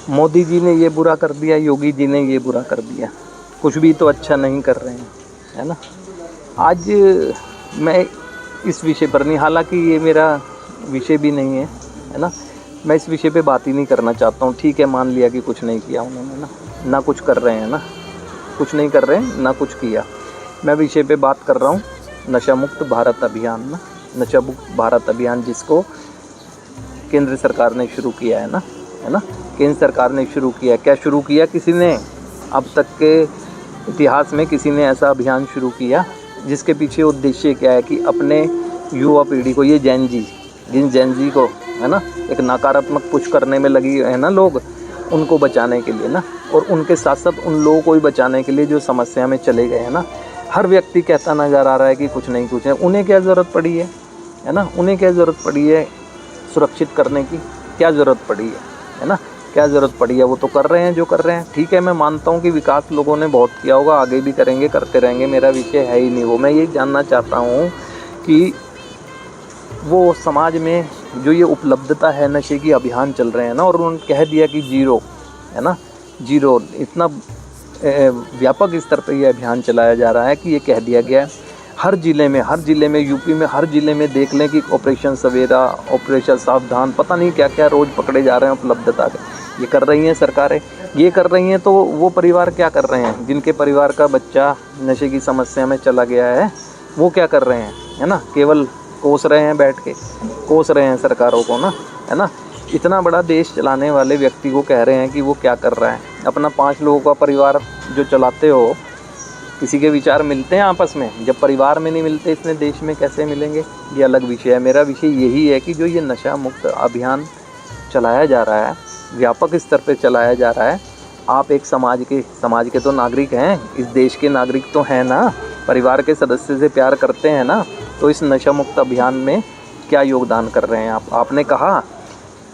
मोदी जी ने ये बुरा कर दिया, योगी जी ने ये बुरा कर दिया, कुछ भी तो अच्छा नहीं कर रहे हैं, है ना। आज मैं इस विषय पर नहीं, हालांकि ये मेरा विषय भी नहीं है ना, मैं इस विषय पे बात ही नहीं करना चाहता हूँ। ठीक है, मान लिया कि कुछ नहीं किया उन्होंने ना कुछ कर रहे हैं, ना कुछ नहीं कर रहे हैं, ना कुछ किया। मैं विषय पे बात कर रहा हूँ नशा मुक्त भारत अभियान, ना नशा मुक्त भारत अभियान जिसको केंद्र सरकार ने शुरू किया है ना। केंद्र सरकार ने शुरू किया, क्या शुरू किया किसी ने? अब तक के इतिहास में किसी ने ऐसा अभियान शुरू किया जिसके पीछे उद्देश्य क्या है कि अपने युवा पीढ़ी को, ये जिन जैन जी को, है ना, एक नकारात्मक पुश करने में लगी है ना लोग, उनको बचाने के लिए ना, और उनके साथ साथ उन लोगों को भी बचाने के लिए जो समस्या में चले गए हैं ना। हर व्यक्ति कहता नज़र आ रहा है कि कुछ नहीं कुछ है। उन्हें क्या ज़रूरत पड़ी है ना, उन्हें क्या ज़रूरत पड़ी है सुरक्षित करने की? क्या ज़रूरत पड़ी है ना, क्या ज़रूरत पड़ी है? वो तो कर रहे हैं जो कर रहे हैं। ठीक है, मैं मानता हूँ कि विकास लोगों ने बहुत किया होगा, आगे भी करेंगे, करते रहेंगे, मेरा विषय है ही नहीं वो। मैं ये जानना चाहता हूँ कि वो समाज में जो ये उपलब्धता है, नशे की अभियान चल रहे हैं ना, और उन्होंने कह दिया कि जीरो, है ना, जीरो, इतना व्यापक स्तर पर यह अभियान चलाया जा रहा है कि ये कह दिया गया है हर ज़िले में, यूपी में हर ज़िले में देख लें कि ऑपरेशन सवेरा, ऑपरेशन सावधान, पता नहीं क्या क्या रोज़ पकड़े जा रहे हैं उपलब्धता के। ये कर रही हैं सरकारें, ये कर रही हैं, तो वो परिवार क्या कर रहे हैं जिनके परिवार का बच्चा नशे की समस्या में चला गया है? वो क्या कर रहे हैं, है ना? केवल कोस रहे हैं, बैठ के कोस रहे हैं सरकारों को ना, है ना। इतना बड़ा देश चलाने वाले व्यक्ति को कह रहे हैं कि वो क्या कर रहा है। अपना 5 लोगों का परिवार जो चलाते हो, किसी के विचार मिलते हैं आपस में? जब परिवार में नहीं मिलते, इतने देश में कैसे मिलेंगे? ये अलग विषय है। मेरा विषय यही है कि जो ये नशा मुक्त अभियान चलाया जा रहा है, व्यापक स्तर पे चलाया जा रहा है, आप एक समाज के तो नागरिक हैं, इस देश के नागरिक तो हैं ना, परिवार के सदस्य से प्यार करते हैं ना, तो इस नशा मुक्त अभियान में क्या योगदान कर रहे हैं आप? आपने कहा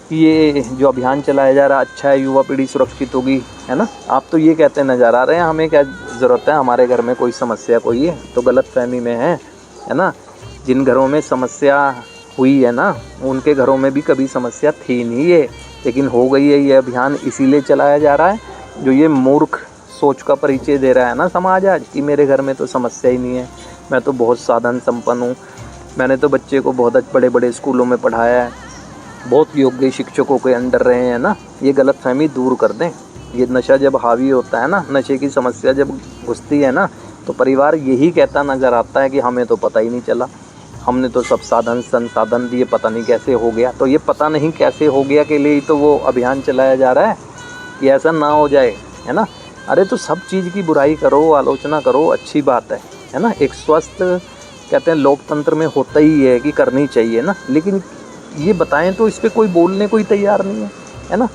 कि ये जो अभियान चलाया जा रहा है अच्छा है, युवा पीढ़ी सुरक्षित होगी, है ना। आप तो ये कहते नज़र आ रहे हैं, हमें क्या ज़रूरत है, हमारे घर में कोई समस्या कोई है तो गलतफहमी में है ना। जिन घरों में समस्या हुई है ना, उनके घरों में भी कभी समस्या थी नहीं है, लेकिन हो गई है। ये अभियान इसीलिए चलाया जा रहा है जो ये मूर्ख सोच का परिचय दे रहा है ना समाज आज, कि मेरे घर में तो समस्या ही नहीं है, मैं तो बहुत साधन संपन्न हूँ, मैंने तो बच्चे को बहुत बड़े बड़े स्कूलों में पढ़ाया है, बहुत योग्य शिक्षकों के अंडर रहे हैं ना। ये गलतफहमी दूर कर दें। ये नशा जब हावी होता है ना, नशे की समस्या जब घुसती है ना, तो परिवार यही कहता नज़र आता है कि हमें तो पता ही नहीं चला, हमने तो सब साधन संसाधन दिए, पता नहीं कैसे हो गया। तो ये पता नहीं कैसे हो गया के लिए ही तो वो अभियान चलाया जा रहा है कि ऐसा ना हो जाए, है ना। अरे तो सब चीज़ की बुराई करो, आलोचना करो, अच्छी बात है ना। एक स्वस्थ कहते हैं लोकतंत्र में होता ही है कि करनी चाहिए ना, लेकिन ये बताएं तो इस पर कोई बोलने कोई तैयार नहीं है ना।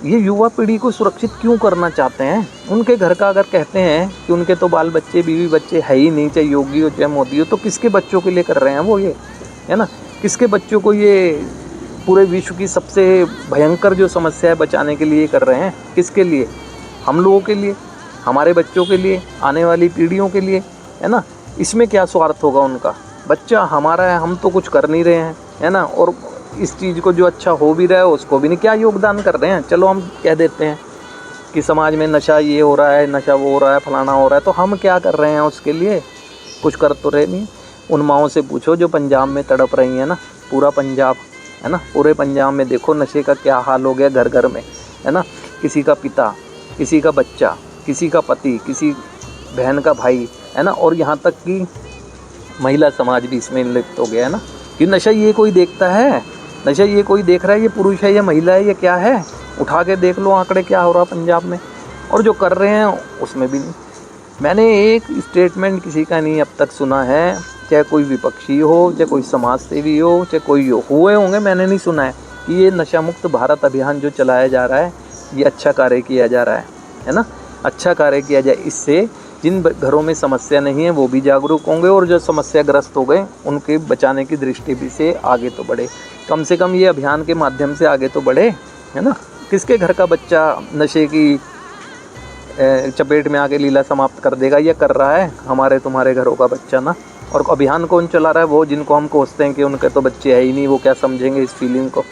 ये युवा पीढ़ी को सुरक्षित क्यों करना चाहते हैं? उनके घर का अगर कहते हैं कि उनके तो बाल बच्चे बीवी बच्चे है ही नहीं, चाहे योगी हो चाहे मोदी हो, तो किसके बच्चों के लिए कर रहे हैं वो ये, है ना। किसके बच्चों को ये पूरे विश्व की सबसे भयंकर जो समस्या है बचाने के लिए कर रहे हैं? किसके लिए? हम लोगों के लिए, हमारे बच्चों के लिए, आने वाली पीढ़ियों के लिए, है ना। इसमें क्या स्वार्थ होगा उनका? बच्चा हमारा है, हम तो कुछ कर नहीं रहे हैं, है ना। और इस चीज़ को जो अच्छा हो भी रहा है उसको भी नहीं क्या योगदान कर रहे हैं। चलो हम कह देते हैं कि समाज में नशा ये हो रहा है, नशा वो हो रहा है, फलाना हो रहा है, तो हम क्या कर रहे हैं उसके लिए? कुछ कर तो रहे नहीं। उन माओं से पूछो जो पंजाब में तड़प रही हैं ना, पूरा पंजाब, है ना, पूरे पंजाब में देखो नशे का क्या हाल हो गया, घर घर में, है ना। किसी का पिता, किसी का बच्चा, किसी का पति, किसी बहन का भाई, है ना, और यहाँ तक कि महिला समाज भी इसमें लिप्त हो गया है ना। कि नशा ये कोई देखता है? नशा ये कोई देख रहा है? ये पुरुष है, ये महिला है, ये क्या है? उठा के देख लो आंकड़े क्या हो रहा पंजाब में, और जो कर रहे हैं उसमें भी नहीं। मैंने एक स्टेटमेंट किसी का नहीं अब तक सुना है, चाहे कोई विपक्षी हो, चाहे कोई समाज सेवी हो, चाहे कोई हुए होंगे, मैंने नहीं सुना है कि ये नशा मुक्त भारत अभियान जो चलाया जा रहा है ये अच्छा कार्य किया जा रहा है ना। अच्छा कार्य किया जाए, इससे जिन घरों में समस्या नहीं है वो भी जागरूक होंगे, और जो समस्याग्रस्त हो गए उनके बचाने की दृष्टि भी से आगे तो बढ़े। कम से कम ये अभियान के माध्यम से आगे तो बढ़े, है ना। किसके घर का बच्चा नशे की चपेट में आके लीला समाप्त कर देगा? ये कर रहा है हमारे तुम्हारे घरों का बच्चा ना। और अभियान कौन चला रहा है? वो जिनको हम कोसते हैं कि उनके तो बच्चे है ही नहीं, वो क्या समझेंगे इस फीलिंग को।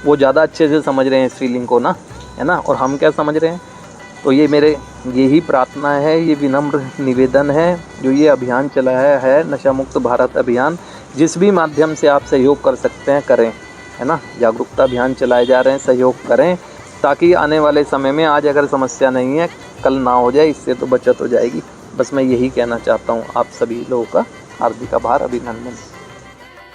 वो ज़्यादा अच्छे से समझ रहे हैं इस फीलिंग को ना, है ना। और हम क्या समझ रहे हैं, तो ये मेरे यही प्रार्थना है, ये विनम्र निवेदन है, जो ये अभियान चलाया है नशा मुक्त भारत अभियान, जिस भी माध्यम से आप सहयोग कर सकते हैं करें, है ना। जागरूकता अभियान चलाए जा रहे हैं, सहयोग करें, ताकि आने वाले समय में आज अगर समस्या नहीं है कल ना हो जाए, इससे तो बचत हो जाएगी। बस मैं यही कहना चाहता हूँ आप सभी लोगों का हार्दिक आभार, अभिनंदन।